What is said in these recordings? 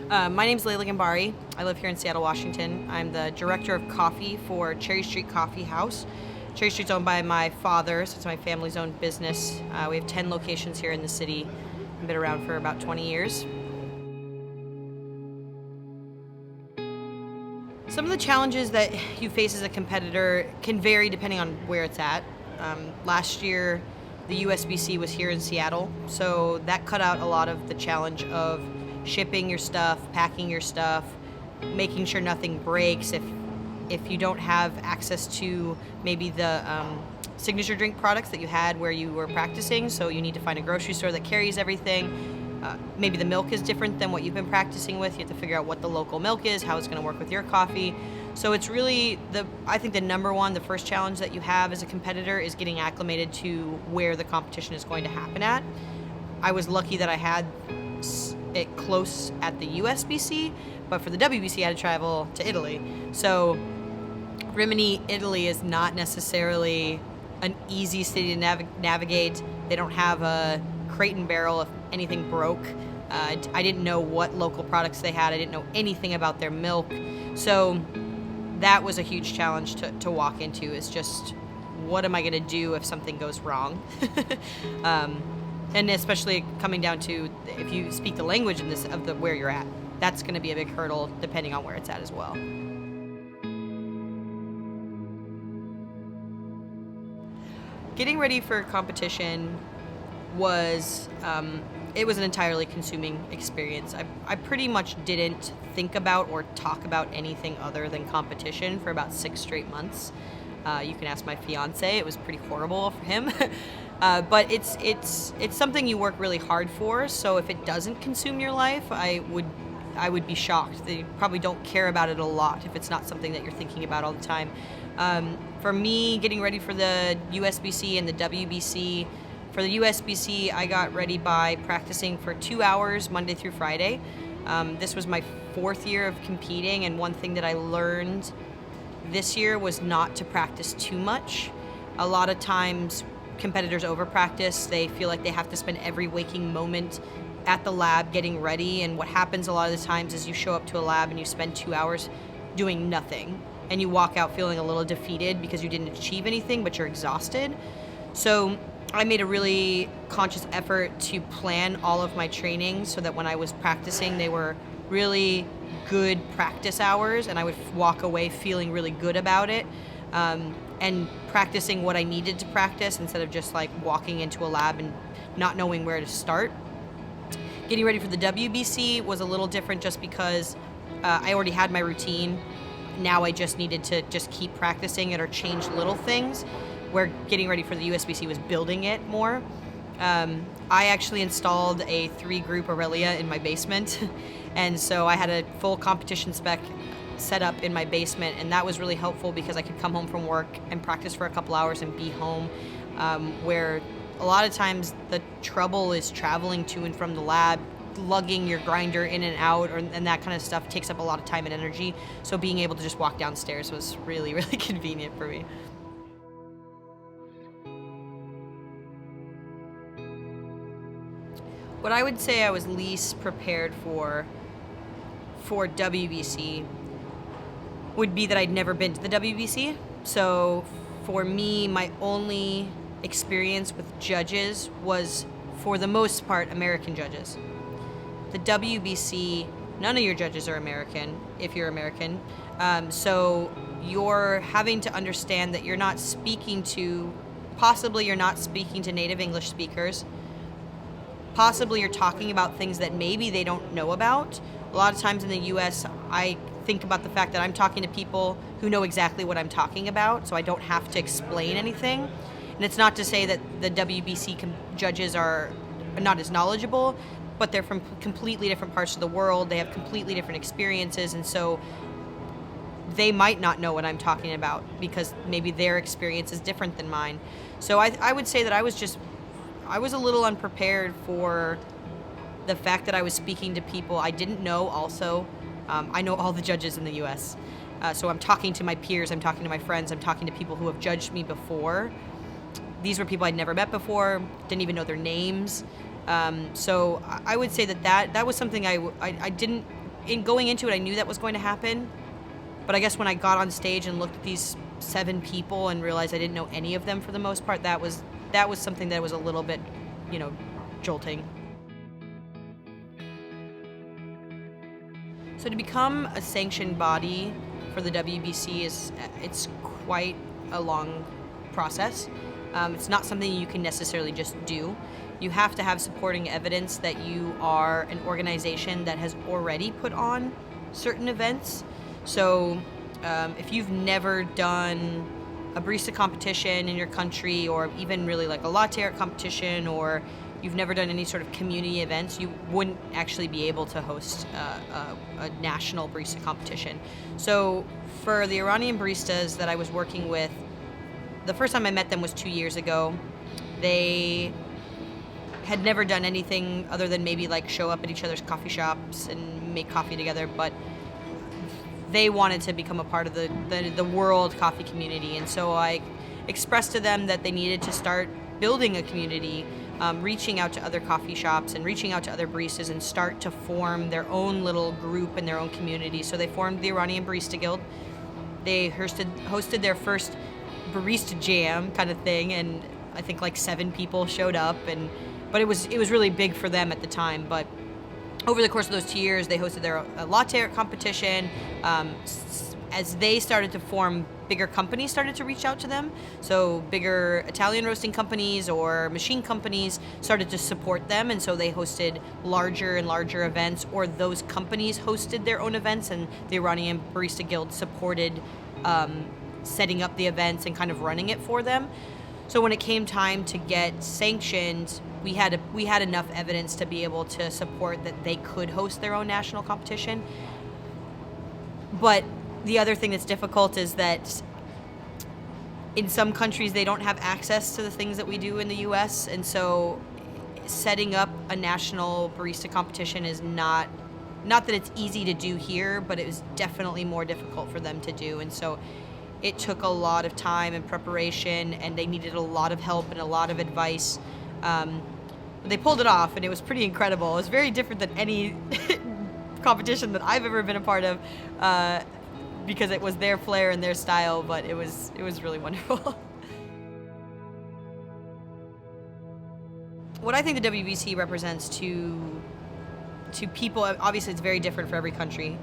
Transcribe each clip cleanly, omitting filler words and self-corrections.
My name's Laila Willbur. I live here in Seattle, Washington. I'm the director of coffee for Cherry Street Coffee House. Cherry Street's owned by my father, so it's my family's own business. We have 10 locations here in the city. I've been around for about 20 years. Some of the challenges that you face as a competitor can vary depending on where it's at. Last year, the USBC was here in Seattle, so that cut out a lot of the challenge of shipping your stuff, packing your stuff, making sure nothing breaks. If you don't have access to maybe the signature drink products that you had where you were practicing, so you need to find a grocery store that carries everything. Maybe the milk is different than what you've been practicing with. You have to figure out what the local milk is, how it's going to work with your coffee. So it's really, I think the first challenge that you have as a competitor is getting acclimated to where the competition is going to happen at. I was lucky that I had it close at the USBC, but for the WBC I had to travel to Italy. So Rimini, Italy is not necessarily an easy city to navigate. They don't have a crate and barrel if anything broke. I didn't know what local products they had. I didn't know anything about their milk. So that was a huge challenge to walk into, is just, what am I going to do if something goes wrong? And especially coming down to, if you speak the language of where you're at, that's going to be a big hurdle depending on where it's at as well. Getting ready for competition was it was an entirely consuming experience. I pretty much didn't think about or talk about anything other than competition for about 6 straight months. You can ask my fiance; it was pretty horrible for him. But it's something you work really hard for. So if it doesn't consume your life, I would be shocked. They probably don't care about it a lot if it's not something that you're thinking about all the time. For me, getting ready for the USBC and the WBC. For the USBC, I got ready by practicing for 2 hours Monday through Friday. This was my 4th year of competing, and one thing that I learned this year was not to practice too much. A lot of times competitors over-practice. They feel like they have to spend every waking moment at the lab getting ready, and what happens a lot of the times is you show up to a lab and you spend 2 hours doing nothing, and you walk out feeling a little defeated because you didn't achieve anything, but you're exhausted. So I made a really conscious effort to plan all of my training so that when I was practicing, they were really good practice hours, and I would walk away feeling really good about it. And practicing what I needed to practice instead of just like walking into a lab and not knowing where to start. Getting ready for the WBC was a little different just because I already had my routine. Now I just needed to just keep practicing it or change little things, where getting ready for the USBC was building it more. I actually installed a 3-group Aurelia in my basement, and so I had a full competition spec set up in my basement, and that was really helpful because I could come home from work and practice for a couple hours and be home, where a lot of times the trouble is traveling to and from the lab, lugging your grinder in and out, and that kind of stuff takes up a lot of time and energy. So being able to just walk downstairs was really, really convenient for me. What I would say I was least prepared for WBC would be that I'd never been to the WBC. So for me, my only experience with judges was, for the most part, American judges. The WBC, none of your judges are American, if you're American. So you're having to understand that possibly you're not speaking to native English speakers. Possibly you're talking about things that maybe they don't know about. A lot of times in the US, I think about the fact that I'm talking to people who know exactly what I'm talking about, so I don't have to explain anything. And it's not to say that the WBC judges are not as knowledgeable, but they're from completely different parts of the world. They have completely different experiences, and so they might not know what I'm talking about because maybe their experience is different than mine. So I would say that I was a little unprepared for the fact that I was speaking to people I didn't know also. I know all the judges in the U.S., so I'm talking to my peers, I'm talking to my friends, I'm talking to people who have judged me before. These were people I'd never met before, didn't even know their names. So I would say that was something I didn't in going into it, I knew that was going to happen. But I guess when I got on stage and looked at these 7 people and realized I didn't know any of them for the most part, that was something that was a little bit, jolting. So to become a sanctioned body for the WBC it's quite a long process. It's not something you can necessarily just do. You have to have supporting evidence that you are an organization that has already put on certain events. So if you've never done a barista competition in your country, or even really like a latte art competition, or you've never done any sort of community events, you wouldn't actually be able to host a national barista competition. So for the Iranian baristas that I was working with, the first time I met them was 2 years ago. They had never done anything other than maybe like show up at each other's coffee shops and make coffee together, but they wanted to become a part of the world coffee community. And so I expressed to them that they needed to start building a community, reaching out to other coffee shops and reaching out to other baristas and start to form their own little group and their own community. So they formed the Iranian Barista Guild. They hosted their first barista jam kind of thing, and I think like 7 people showed up, but it was really big for them at the time. But over the course of those 2 years, they hosted their latte art competition. As they started to form, bigger companies started to reach out to them. So bigger Italian roasting companies or machine companies started to support them, and so they hosted larger and larger events, or those companies hosted their own events, and the Iranian Barista Guild supported setting up the events and kind of running it for them. So when it came time to get sanctioned, we had enough evidence to be able to support that they could host their own national competition. But the other thing that's difficult is that in some countries they don't have access to the things that we do in the US, and so setting up a national barista competition is not that it's easy to do here, but it was definitely more difficult for them to do. And so it took a lot of time and preparation, and they needed a lot of help and a lot of advice. They pulled it off, and it was pretty incredible. It was very different than any competition that I've ever been a part of, because it was their flair and their style, but it was really wonderful. What I think the WBC represents to people, obviously it's very different for every country.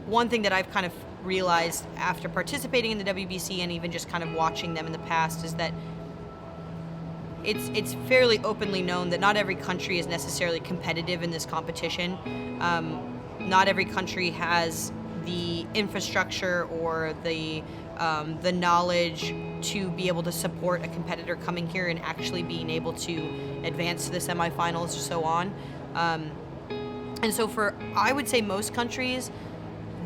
One thing that I've kind of realized after participating in the WBC and even just kind of watching them in the past is that it's fairly openly known that not every country is necessarily competitive in this competition. Not every country has the infrastructure or the knowledge to be able to support a competitor coming here and actually being able to advance to the semifinals or so on. And so for, I would say, most countries,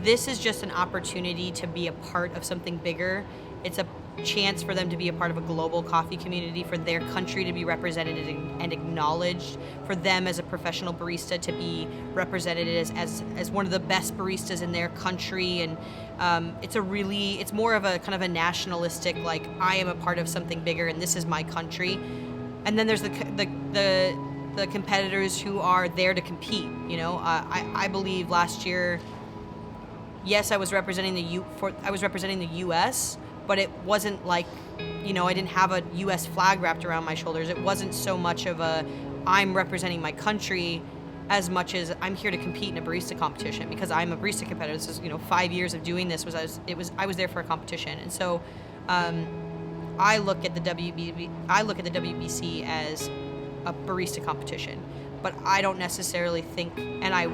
this is just an opportunity to be a part of something bigger. It's a chance for them to be a part of a global coffee community, for their country to be represented and acknowledged, for them as a professional barista to be represented as one of the best baristas in their country. And it's more of a kind of a nationalistic, like, I am a part of something bigger and this is my country. And then there's the competitors who are there to compete. I believe last year, yes, I was representing the U.S., but it wasn't like, I didn't have a U.S. flag wrapped around my shoulders. It wasn't so much of I'm representing my country as much as I'm here to compete in a barista competition, because I'm a barista competitor. This is 5 years of doing this. I was there for a competition, and so I look at the WBC as a barista competition, but I don't necessarily think, and I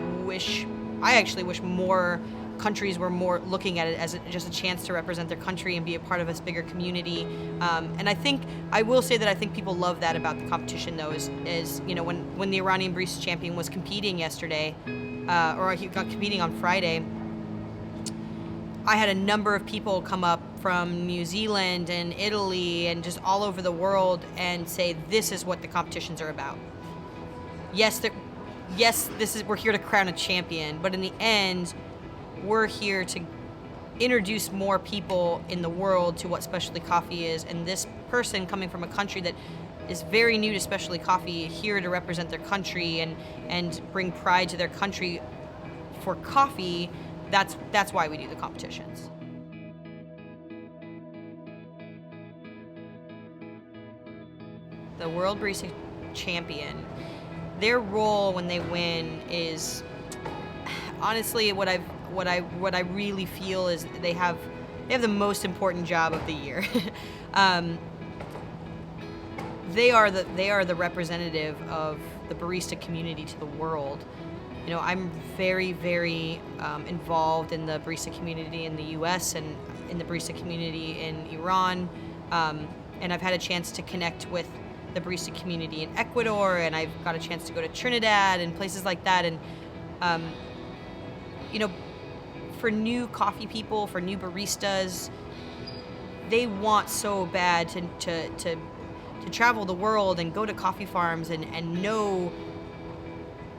actually wish more countries were more looking at it as just a chance to represent their country and be a part of this bigger community. And I will say that I think people love that about the competition, though, is when the Iranian Barista Champion was competing yesterday, or he got competing on Friday, I had a number of people come up from New Zealand and Italy and just all over the world and say, this is what the competitions are about. Yes, we're here to crown a champion, but in the end, we're here to introduce more people in the world to what specialty coffee is. And this person coming from a country that is very new to specialty coffee, here to represent their country and bring pride to their country, for coffee, that's why we do the competitions. The World Barista Champion, their role when they win is, honestly, what I really feel is they have the most important job of the year. They are the representative of the barista community to the world. You know, I'm very, very involved in the barista community in the U.S. and in the barista community in Iran, and I've had a chance to connect with the barista community in Ecuador, and I've got a chance to go to Trinidad and places like that. And you know, for new coffee people, for new baristas, they want so bad to travel the world and go to coffee farms and know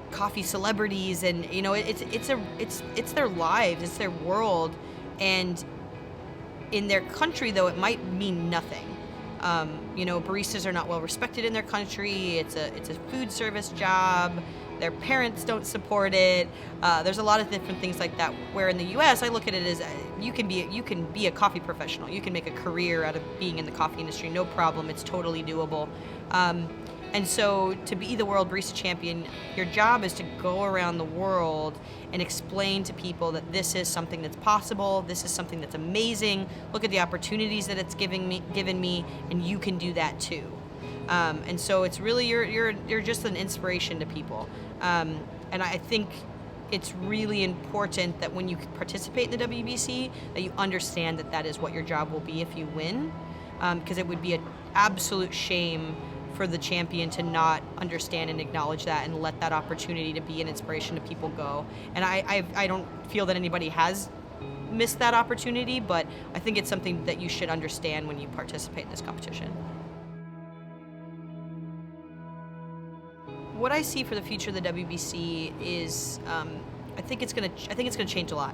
coffee celebrities, and you know, it's their lives, it's their world, and in their country though it might mean nothing. You know, baristas are not well respected in their country. It's a food service job. Their parents don't support it. There's a lot of different things like that. Where in the U.S., I look at it as you can be a coffee professional. You can make a career out of being in the coffee industry, no problem. It's totally doable. And so to be the World Barista Champion, your job is to go around the world and explain to people that this is something that's possible, this is something that's amazing, look at the opportunities that it's given me, and you can do that too. And so it's really, you're just an inspiration to people. And I think it's really important that when you participate in the WBC, that you understand that is what your job will be if you win, because it would be an absolute shame for the champion to not understand and acknowledge that and let that opportunity to be an inspiration to people go. And I don't feel that anybody has missed that opportunity, but I think it's something that you should understand when you participate in this competition. What I see for the future of the WBC is, I think it's gonna change a lot.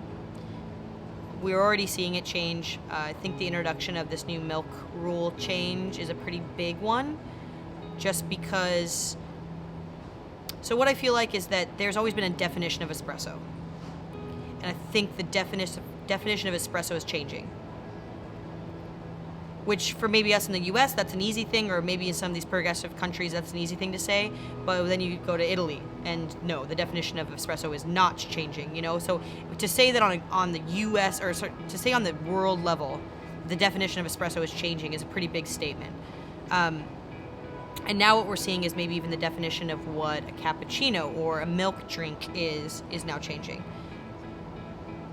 We're already seeing it change. I think the introduction of this new milk rule change is a pretty big one, just because. So what I feel like is that there's always been a definition of espresso, and I think the definition of espresso is changing. Which for maybe us in the U.S. that's an easy thing, or maybe in some of these progressive countries that's an easy thing to say. But then you go to Italy, and no, the definition of espresso is not changing. You know, so to say that on the U.S. or to say on the world level, the definition of espresso is changing is a pretty big statement. And now what we're seeing is maybe even the definition of what a cappuccino or a milk drink is now changing.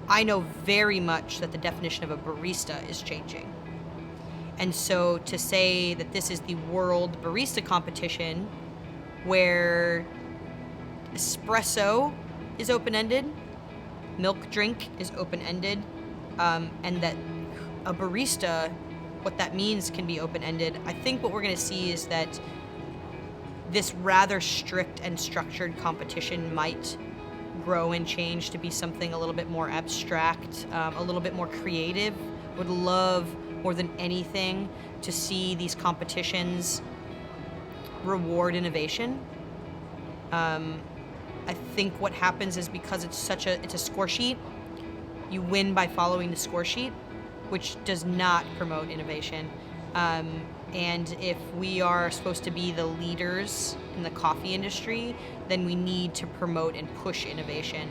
I know very much that the definition of a barista is changing. And so to say that this is the World Barista Competition, where espresso is open-ended, milk drink is open-ended, and that a barista, what that means can be open-ended, I think what we're going to see is that this rather strict and structured competition might grow and change to be something a little bit more abstract, a little bit more creative. Would love more than anything to see these competitions reward innovation. I think what happens is because it's a score sheet, you win by following the score sheet, which does not promote innovation. And if we are supposed to be the leaders in the coffee industry, then we need to promote and push innovation.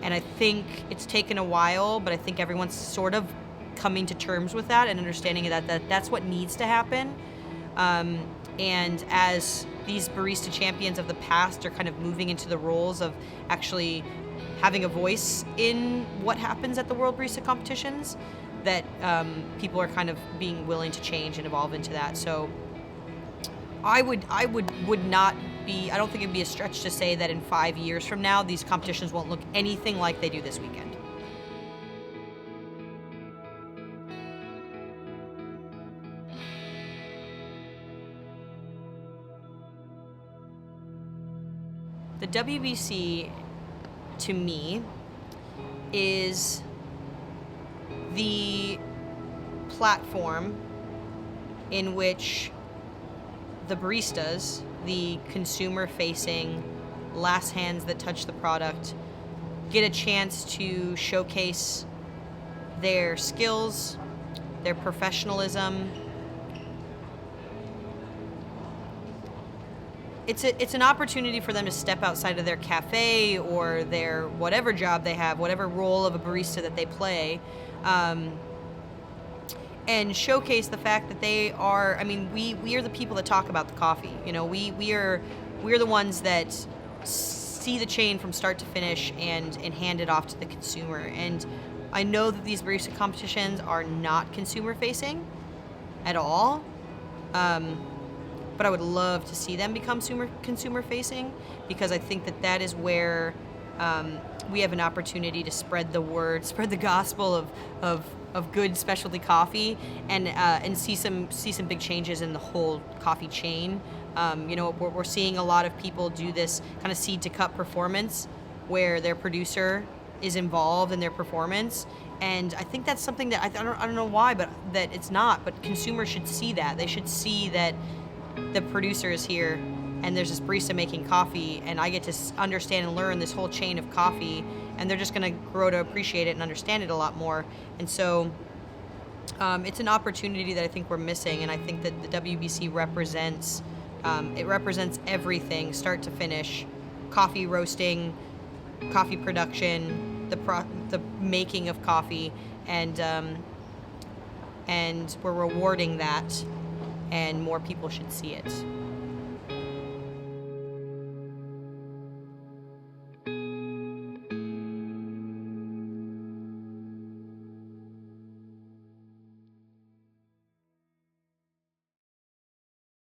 And I think it's taken a while, but I think everyone's sort of coming to terms with that and understanding that that's what needs to happen. And as these barista champions of the past are kind of moving into the roles of actually having a voice in what happens at the World Barista competitions, that people are kind of being willing to change and evolve into that. So I don't think it'd be a stretch to say that in 5 years from now, these competitions won't look anything like they do this weekend. The WBC, to me, is the platform in which the baristas, the consumer-facing last hands that touch the product, get a chance to showcase their skills, their professionalism. It's an opportunity for them to step outside of their cafe or their whatever job they have, whatever role of a barista that they play, and showcase the fact that they are. I mean, we are the people that talk about the coffee. You know, we're the ones that see the chain from start to finish and hand it off to the consumer. And I know that these barista competitions are not consumer facing at all. But I would love to see them become consumer facing, because I think that is where we have an opportunity to spread the word, spread the gospel of good specialty coffee, and see some big changes in the whole coffee chain. You know, we're seeing a lot of people do this kind of seed to cup performance, where their producer is involved in their performance. And I think that's something that I don't know why, but that it's not. But consumers should see that. They should see that the producer is here, and there's this barista making coffee, and I get to understand and learn this whole chain of coffee, and they're just going to grow to appreciate it and understand it a lot more. And so it's an opportunity that I think we're missing, and I think that the WBC represents everything, start to finish: coffee roasting, coffee production, the making of coffee, and we're rewarding that. And more people should see it.